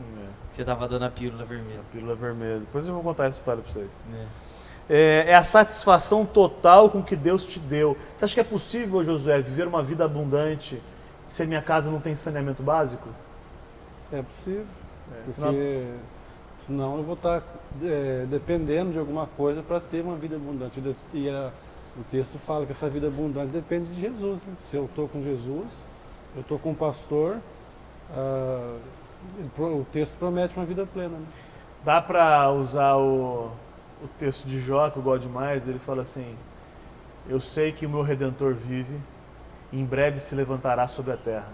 Você tava dando a pílula vermelha. A pílula vermelha. Depois eu vou contar essa história pra vocês. É a satisfação total com o que Deus te deu. Você acha que é possível, Josué, viver uma vida abundante se a minha casa não tem saneamento básico? É possível. Porque senão eu vou estar dependendo de alguma coisa para ter uma vida abundante. O texto fala que essa vida abundante depende de Jesus. Né? Se eu estou com Jesus, eu estou com um pastor O texto promete uma vida plena, né? Dá para usar o texto de Jó, que eu gosto demais, ele fala assim: eu sei que o meu Redentor vive, e em breve se levantará sobre a terra.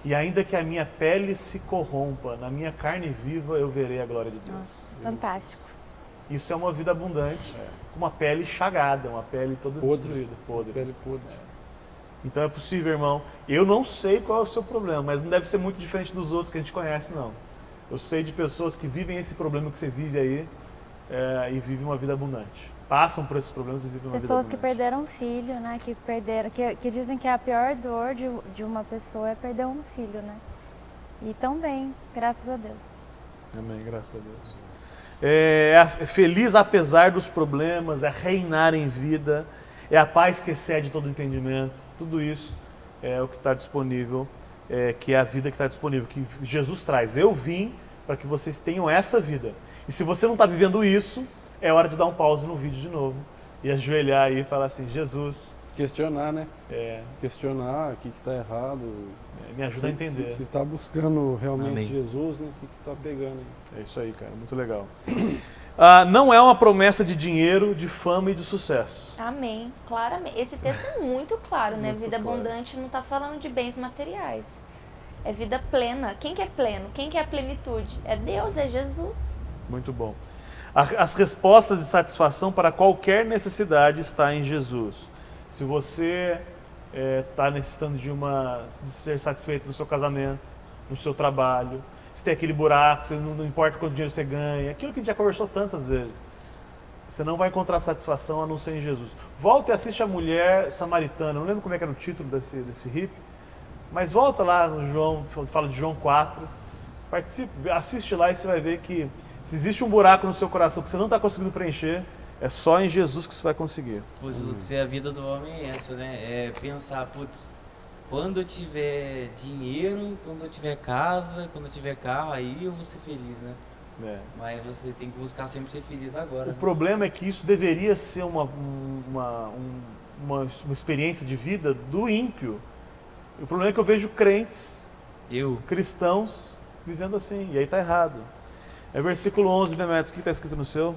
E ainda que a minha pele se corrompa, na minha carne viva eu verei a glória de Deus. Nossa, fantástico. Isso é uma vida abundante, com uma pele chagada, uma pele toda Podre. destruída, podre. Pele podre. Então é possível, irmão. Eu não sei qual é o seu problema, mas não deve ser muito diferente dos outros que a gente conhece, não. Eu sei de pessoas que vivem esse problema que você vive aí e vivem uma vida abundante. Passam por esses problemas e vivem uma Pessoas vida que abundante. perderam um filho, né? Que dizem que a pior dor de uma pessoa é perder um filho, né? E estão bem, graças a Deus. Amém, graças a Deus. Feliz apesar dos problemas, é reinar em vida, é a paz que excede todo entendimento. Tudo isso é o que está disponível, que é a vida que está disponível, que Jesus traz. Eu vim para que vocês tenham essa vida. E se você não está vivendo isso, é hora de dar um pause no vídeo de novo e ajoelhar aí e falar assim: Jesus, Questionar, né? Questionar o que está errado. me ajuda a entender. Se está buscando realmente Amém. Jesus, né? O que está pegando aí? É isso aí, cara, muito legal. Não é uma promessa de dinheiro, de fama e de sucesso. Amém. Claramente. Esse texto é muito claro, né? Muito Vida claro. abundante não está falando de bens materiais. É vida plena. Quem que é pleno? Quem que é a plenitude? É Deus, é Jesus. Muito bom. As respostas de satisfação para qualquer necessidade está em Jesus. Se você está necessitando de ser satisfeito no seu casamento, no seu trabalho, se tem aquele buraco, não importa quanto dinheiro você ganha, aquilo que a gente já conversou tantas vezes, você não vai encontrar satisfação a não ser em Jesus. Volta e assiste a Mulher Samaritana, não lembro como é que era o título desse hippie, mas volta lá no João, fala de João 4, participe, assiste lá e você vai ver que se existe um buraco no seu coração que você não está conseguindo preencher, é só em Jesus que você vai conseguir. Pois, Lucas, a vida do homem é essa, né? É pensar, putz, quando eu tiver dinheiro, quando eu tiver casa, quando eu tiver carro, aí eu vou ser feliz, né? Mas você tem que buscar sempre ser feliz agora. O problema é que isso deveria ser uma experiência de vida do ímpio. O problema é que eu vejo crentes, cristãos, vivendo assim, e aí está errado. É versículo 11, Demetrios, o que está escrito no seu?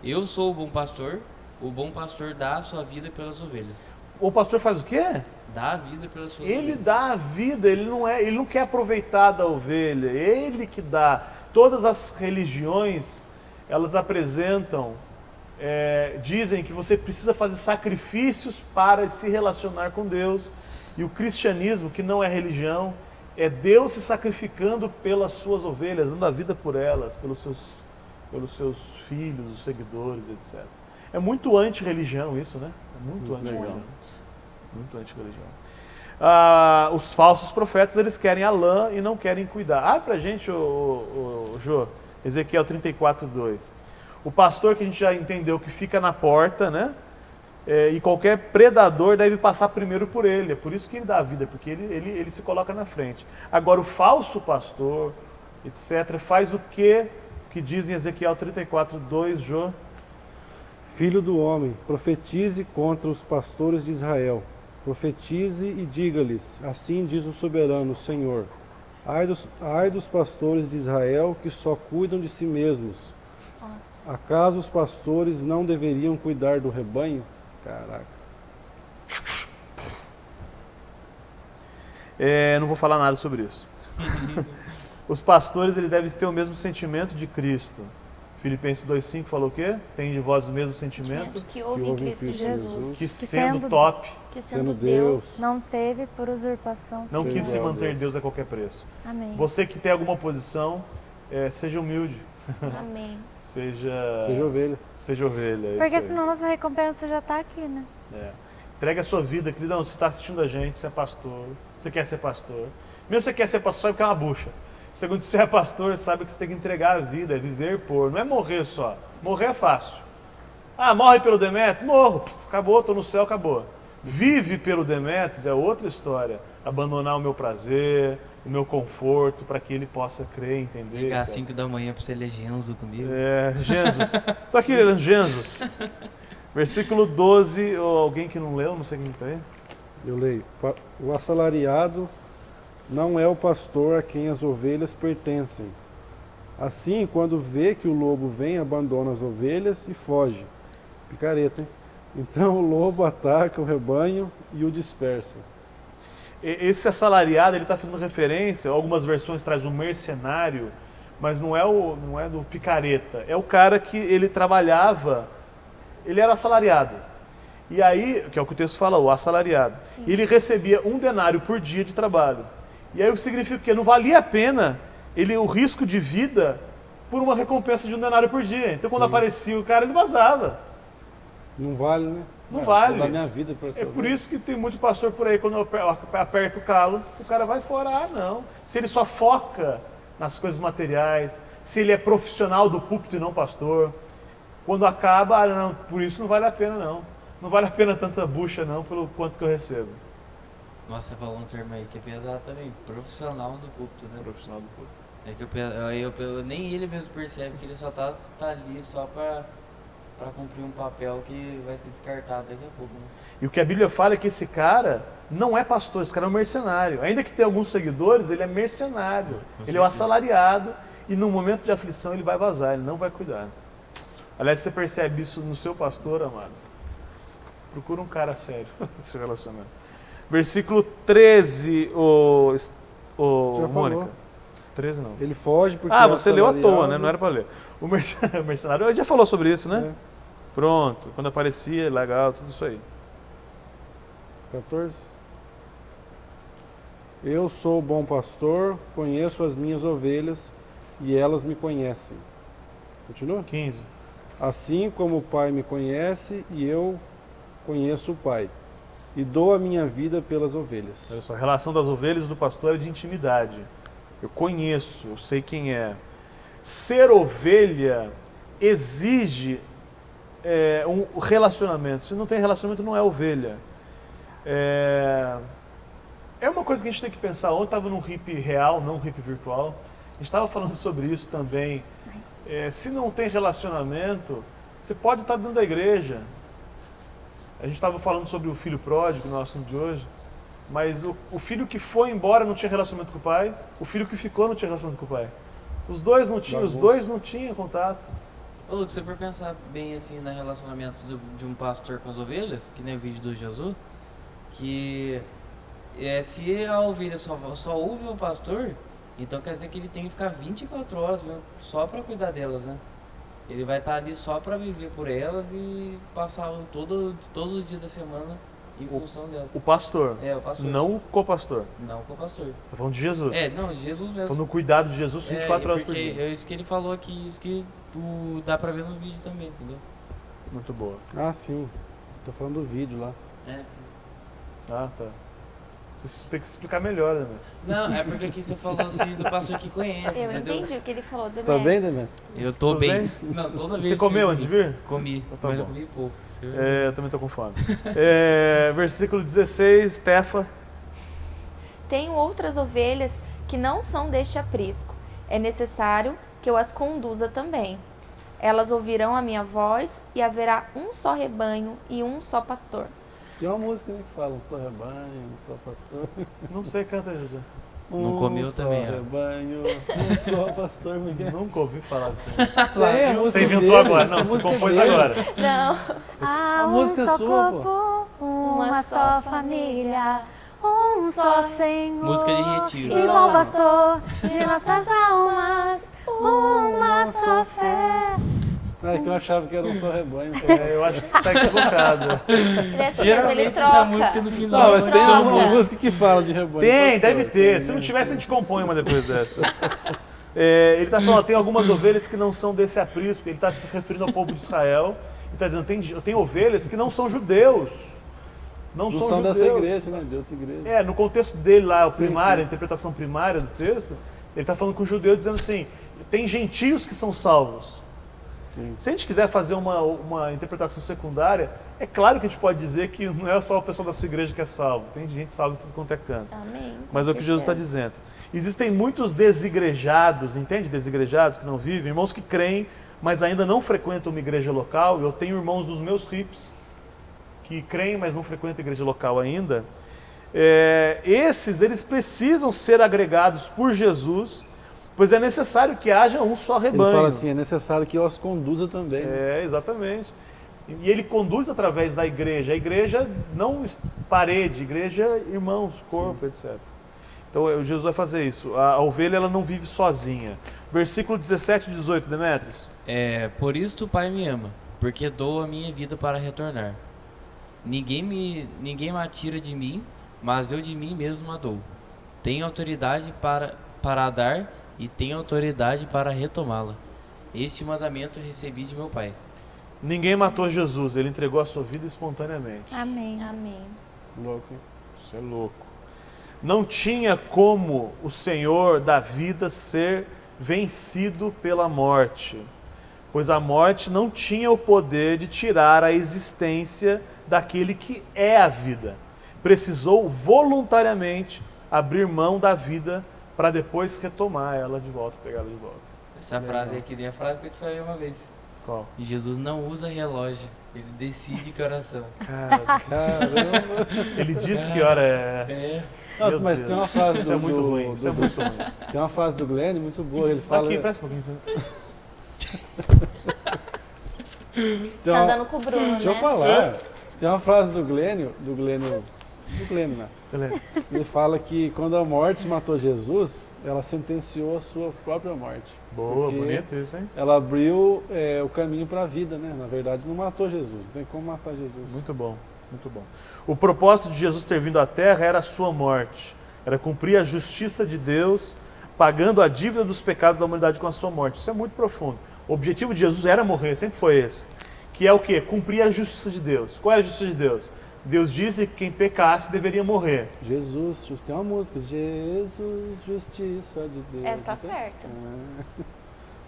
Eu sou o bom pastor dá a sua vida pelas ovelhas. O pastor faz o quê? Dá a vida pelas suas Ele ovelhas. dá a vida, ele não quer aproveitar da ovelha, ele que dá. Todas as religiões, elas apresentam, dizem que você precisa fazer sacrifícios para se relacionar com Deus. E o cristianismo, que não é religião, é Deus se sacrificando pelas suas ovelhas, dando a vida por elas, pelos seus filhos, os seguidores, etc. É muito anti-religião isso, né? É muito anti-religião. Muito anti-religião. Os falsos profetas, eles querem a lã e não querem cuidar. Pra gente, Jô, Ezequiel 34:2. O pastor, que a gente já entendeu que fica na porta, né? E qualquer predador deve passar primeiro por ele. É por isso que ele dá a vida, porque ele se coloca na frente. Agora, o falso pastor, etc., faz o que diz em Ezequiel 34:2, Jô? Filho do homem, profetize contra os pastores de Israel. Profetize e diga-lhes, assim diz o soberano, o Senhor. Ai dos pastores de Israel que só cuidam de si mesmos. Nossa. Acaso os pastores não deveriam cuidar do rebanho? Caraca. Não vou falar nada sobre isso. Os pastores, eles devem ter o mesmo sentimento de Cristo. Filipenses 2:5 falou o quê? Tem de vós o mesmo sentimento? Que houve em Cristo Jesus. Que sendo top, Que sendo Deus, Não teve por usurpação. não Seja quis se igual a manter Deus. Deus a qualquer preço. Amém. Você que tem alguma posição, seja humilde. Amém. seja ovelha. Seja ovelha. é Porque isso aí. senão nossa recompensa já está aqui, né? Entrega a sua vida, queridão. Você está assistindo a gente, você é pastor, você quer ser pastor. Mesmo você quer ser pastor, sabe que é uma bucha. Segundo, se você é pastor, sabe que você tem que entregar a vida, é viver por. Não é morrer só. Morrer é fácil. Morre pelo Demetrios? Morro. Acabou, estou no céu, acabou. Vive pelo Demetrios é outra história. Abandonar o meu prazer, o meu conforto, para que ele possa crer, entender. Ligar às etc. 5 da manhã pra você ler Genzo comigo. Jesus. Tô aqui lendo Jesus. Versículo 12, ou alguém que não leu, não sei quem está aí. Eu leio. O assalariado não é o pastor a quem as ovelhas pertencem. Assim, quando vê que o lobo vem, abandona as ovelhas e foge. Picareta, hein? Então o lobo ataca o rebanho e o dispersa. Esse assalariado, ele está fazendo referência, algumas versões traz um mercenário, mas não é do picareta, é o cara que ele trabalhava, ele era assalariado. E aí, que é o que o texto fala, o assalariado, ele recebia 1 denário por dia de trabalho. E aí o que significa que não valia a pena o risco de vida por uma recompensa de 1 denário por dia. Então quando aparecia o cara, ele vazava. Não vale, né? Não vale. Vou dar minha vida para É por isso que tem muito pastor por aí, quando aperta o calo, o cara vai fora. Ah, não. Se ele só foca nas coisas materiais, se ele é profissional do púlpito e não pastor, quando acaba, não, por isso não vale a pena não. Não vale a pena tanta bucha não, pelo quanto que eu recebo. Nossa, você falou um termo aí que é pesado também, profissional do púlpito, né? Profissional do púlpito. É que nem ele mesmo percebe que ele só tá ali só pra cumprir um papel que vai ser descartado daqui a pouco, né? E o que a Bíblia fala é que esse cara não é pastor, esse cara é um mercenário. Ainda que tenha alguns seguidores, ele é mercenário. Ele é o assalariado e no momento de aflição ele vai vazar, ele não vai cuidar. Aliás, você percebe isso no seu pastor, amado? Procura um cara sério nesse relacionamento. Versículo 13, Já Mônica. falou. 13 não. Ele foge porque Você leu à toa, né? Não era para ler. O mercenário, a gente já falou sobre isso, né? É. Pronto. Quando aparecia, legal, tudo isso aí. 14. Eu sou o bom pastor, conheço as minhas ovelhas e elas me conhecem. Continua? 15. Assim como o Pai me conhece e eu conheço o Pai, e dou a minha vida pelas ovelhas. Olha só, a relação das ovelhas e do pastor é de intimidade. Eu conheço, eu sei quem é. Ser ovelha exige um relacionamento. Se não tem relacionamento, não é ovelha. É uma coisa que a gente tem que pensar. Ontem estava num hippie real, não um hippie virtual. A gente estava falando sobre isso também. Se não tem relacionamento, você pode estar dentro da igreja. A gente estava falando sobre o filho pródigo, no assunto de hoje. Mas o filho que foi embora não tinha relacionamento com o pai. O filho que ficou não tinha relacionamento com o pai. Os dois não tinham contato. Ô, se você for pensar bem assim no relacionamento de um pastor com as ovelhas, que nem o vídeo do Jesus, que se a ovelha só ouve o pastor, então quer dizer que ele tem que ficar 24 horas só para cuidar delas, né? Ele vai estar ali só para viver por elas e passar todos os dias da semana em função delas. O pastor. O pastor. Não o copastor. Não com o pastor. Você está falando de Jesus. Não, Jesus mesmo. Falando no cuidado de Jesus 24 horas por porque dia. é isso que ele falou aqui, isso que dá pra ver no vídeo também, entendeu? Muito boa. Ah, sim. Tô falando do vídeo lá. Sim. Ah, tá. Você tem que explicar melhor, né? Não, é porque aqui você falou assim do pastor que conhece, Eu entendeu? entendi o que ele falou. Você tá bem, Demetrio? Eu tô Tudo bem. bem? Não, toda vez Você comeu que antes de vir? Comi, Então tá mas eu bom. comi pouco. Eu também estou com fome. Versículo 16, Tefa. Tenho outras ovelhas que não são deste aprisco. É necessário que eu as conduza também. Elas ouvirão a minha voz e haverá um só rebanho e um só pastor. Tem uma música, né, que fala um só rebanho, um só pastor. Não sei, canta, José. Não comeu também, ó. Rebanho, um só pastor, Miguel. Nunca ouvi falar disso. Tem a música Você inventou dele, agora. a Não, você música compôs dele. agora. Não. Ah, A um música é só sua, corpo, uma só família, um só Senhor. Música de retiro. E bom pastor de nossas almas, uma só fé. Ah, é que eu achava que era um só rebanho. Eu acho que você está equivocado. Ele acha que ele Geralmente troca. essa música no final. Não, mas tem então, uma música que fala de rebanho. Tem, pastor, deve ter. tem, Se não né? tivesse, a gente compõe uma depois dessa. Ele está falando, tem algumas ovelhas que não são desse aprisco. Ele está se referindo ao povo de Israel. Ele está dizendo, tem ovelhas que não são judeus. Não Não são são judeus. dessa igreja, né? De outra igreja. No contexto dele lá, o Sim, primário, sim. a interpretação primária do texto, ele está falando com o judeu dizendo assim, tem gentios que são salvos. Sim. Se a gente quiser fazer uma interpretação secundária, é claro que a gente pode dizer que não é só o pessoal da sua igreja que é salvo. Tem gente salva em tudo quanto é canto. Amém. Mas é o que Jesus está dizendo. Existem muitos desigrejados, entende? Desigrejados que não vivem, irmãos que creem, mas ainda não frequentam uma igreja local. Eu tenho irmãos dos meus hips que creem, mas não frequentam a igreja local ainda. esses eles precisam ser agregados por Jesus, pois é necessário que haja um só Ele rebanho. fala assim, é necessário que eu os conduza também. Né? Exatamente. E ele conduz através da igreja. A igreja não parede, igreja irmãos, corpo, etc. Então Jesus vai fazer isso. A ovelha ela não vive sozinha. Versículo 17 e 18, Demetrios. Por isso o Pai me ama, porque dou a minha vida para retornar. Ninguém me atira de mim, mas eu de mim mesmo a dou. Tenho autoridade para dar e tenho autoridade para retomá-la. Este mandamento recebi de meu Pai. Ninguém matou Jesus, ele entregou a sua vida espontaneamente. Amém. Amém. Louco, hein? Isso é louco. Não tinha como o Senhor da vida ser vencido pela morte, pois a morte não tinha o poder de tirar a existência daquele que é a vida. Precisou voluntariamente abrir mão da vida para depois retomar ela de volta, pegar ela de volta. Essa frase aqui nem a frase que eu te falei uma vez. Qual? Jesus não usa relógio, ele decide que oração. Cara, Caramba. ele disse que hora é. Não, Meu mas Deus. tem uma frase Isso é muito ruim, isso é muito ruim. Tem uma frase do Glenn muito boa, ele fala... Aqui, presta um pouquinho. tem Tá uma- andando com o Bruno, Deixa eu né? falar. Tem uma frase do Glenn, né? Beleza. Ele fala que quando a morte matou Jesus, ela sentenciou a sua própria morte. Boa, Porque bonito isso, hein? ela abriu o caminho para a vida, né? Na verdade, não matou Jesus, não tem como matar Jesus. Muito bom, muito bom. O propósito de Jesus ter vindo à Terra era a sua morte. Era cumprir a justiça de Deus, pagando a dívida dos pecados da humanidade com a sua morte. Isso é muito profundo. O objetivo de Jesus era morrer, sempre foi esse. Que é o quê? Cumprir a justiça de Deus. Qual é a justiça de Deus? Deus disse que quem pecasse deveria morrer. Jesus, tem uma música, Jesus, justiça de Deus. Essa tá certo.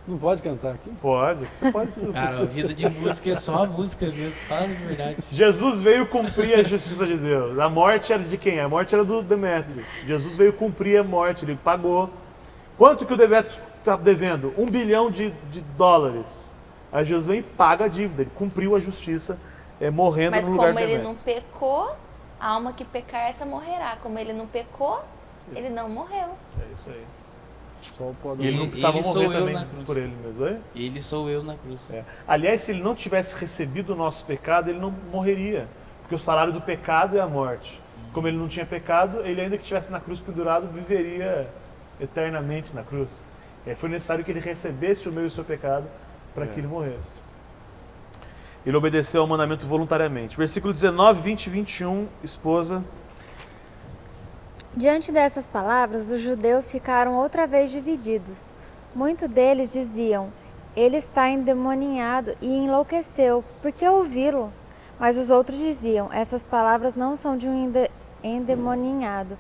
Não pode cantar aqui? Pode, você pode tudo. Cara, a vida de música é só a música mesmo, fala de verdade. Jesus veio cumprir a justiça de Deus. A morte era de quem? A morte era do Demétrios. Jesus veio cumprir a morte, ele pagou. Quanto que o Demétrios está devendo? $1 bilhão de dólares. Aí Jesus vem e paga a dívida, ele cumpriu a justiça, morrendo Mas no lugar como de ele Demétrios. não pecou, a alma que pecar, essa morrerá. Como ele não pecou, ele não morreu. É isso aí. Só o poder. E ele não precisava ele sou morrer eu também na cruz. por ele mesmo, é? Ele sou eu na cruz. Aliás, se ele não tivesse recebido o nosso pecado, ele não morreria. Porque o salário do pecado é a morte. Como ele não tinha pecado, ele ainda que estivesse na cruz pendurado, viveria eternamente na cruz. Foi necessário que ele recebesse o meu e o seu pecado para que ele morresse. Ele obedeceu ao mandamento voluntariamente. Versículo 19, 20 e 21, esposa. Diante dessas palavras, os judeus ficaram outra vez divididos. Muitos deles diziam: ele está endemoniado e enlouqueceu, por que ouvi-lo? Mas os outros diziam: essas palavras não são de um endemoniado.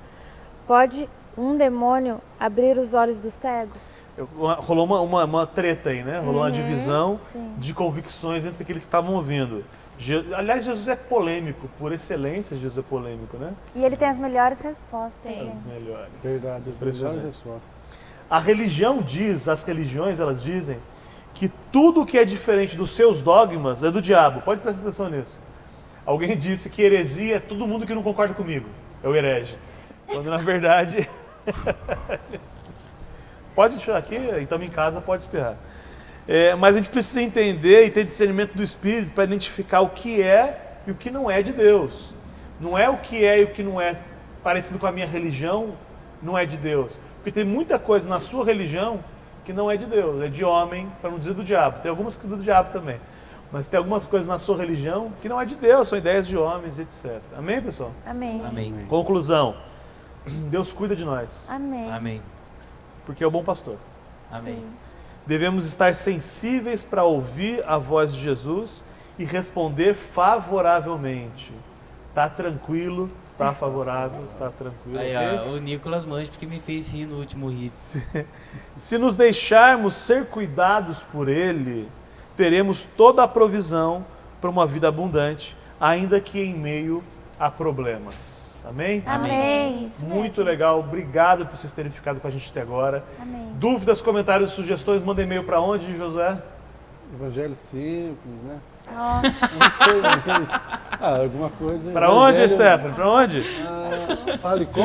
Pode um demônio abrir os olhos dos cegos? Rolou uma treta aí, né? Rolou uma divisão sim. de convicções entre o que eles estavam ouvindo. Aliás, Jesus é polêmico, por excelência Jesus é polêmico, né? E ele tem as melhores respostas, Tem. As gente. melhores. Verdade, as Impressionante. melhores respostas. A religião diz, as religiões elas dizem que tudo que é diferente dos seus dogmas é do diabo. Pode prestar atenção nisso. Alguém disse que heresia é todo mundo que não concorda comigo. É o herege. Quando na verdade... Pode deixar aqui, então em casa pode espirrar. Mas a gente precisa entender e ter discernimento do Espírito para identificar o que é e o que não é de Deus. Não é o que é e o que não é parecido com a minha religião, não é de Deus. Porque tem muita coisa na sua religião que não é de Deus, é de homem, para não dizer do diabo. Tem algumas que são do diabo também. Mas tem algumas coisas na sua religião que não é de Deus, são ideias de homens, etc. Amém, pessoal? Amém. Amém. Conclusão. Deus cuida de nós, Amém. Amém. porque é o bom pastor. Amém. Devemos estar sensíveis para ouvir a voz de Jesus e responder favoravelmente. Tá tranquilo, tá favorável, tá tranquilo. Aí, ok? ó, o Nicolas Manjo porque me fez rir no último hit. Se nos deixarmos ser cuidados por Ele, teremos toda a provisão para uma vida abundante, ainda que em meio a problemas. Amém? Amém. Isso Muito legal, obrigado por vocês terem ficado com a gente até agora. Amém. Dúvidas, comentários, sugestões, manda e-mail para onde, Josué? Evangelho simples, né? Nossa. Não sei, alguma coisa. Pra onde, Stephanie? Pra onde? Fale com,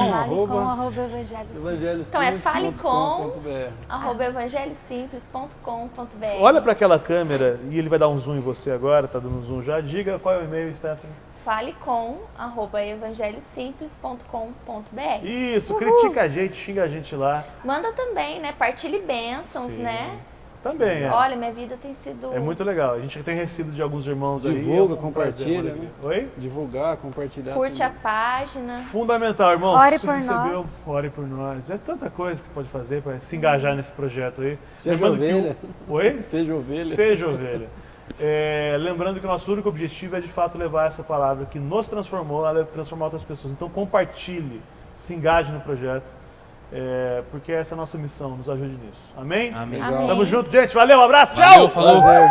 Então é evangelhosimples.com.br. @evangelhosimples.com.br. Olha pra aquela câmera e ele vai dar um zoom em você agora, tá dando um zoom já. Diga qual é o e-mail, Stephanie. falecom@evangelhosimples.com.br. Isso, critica a gente, xinga a gente lá. Manda também, né? Partilhe bênçãos, Sim. né? Também, é. Olha, minha vida tem sido... É muito legal. A gente tem recebido de alguns irmãos aí. Divulga, é um prazer, compartilha, uma né? alegria. Oi? Divulgar, compartilhar. Curte a também. página. Fundamental, irmãos. Ore Se por recebeu, nós. ore por nós. É tanta coisa que pode fazer para se engajar nesse projeto aí. Seja Lembrando que ovelha. Oi? Seja ovelha. Seja ovelha. Lembrando que o nosso único objetivo é de fato levar essa palavra que nos transformou a transformar outras pessoas. Então compartilhe, se engaje no projeto, porque essa é a nossa missão, nos ajude nisso. Amém? Amém. Amém. Tamo junto, gente. Valeu, um abraço, tchau! Valeu, falou. Prazer.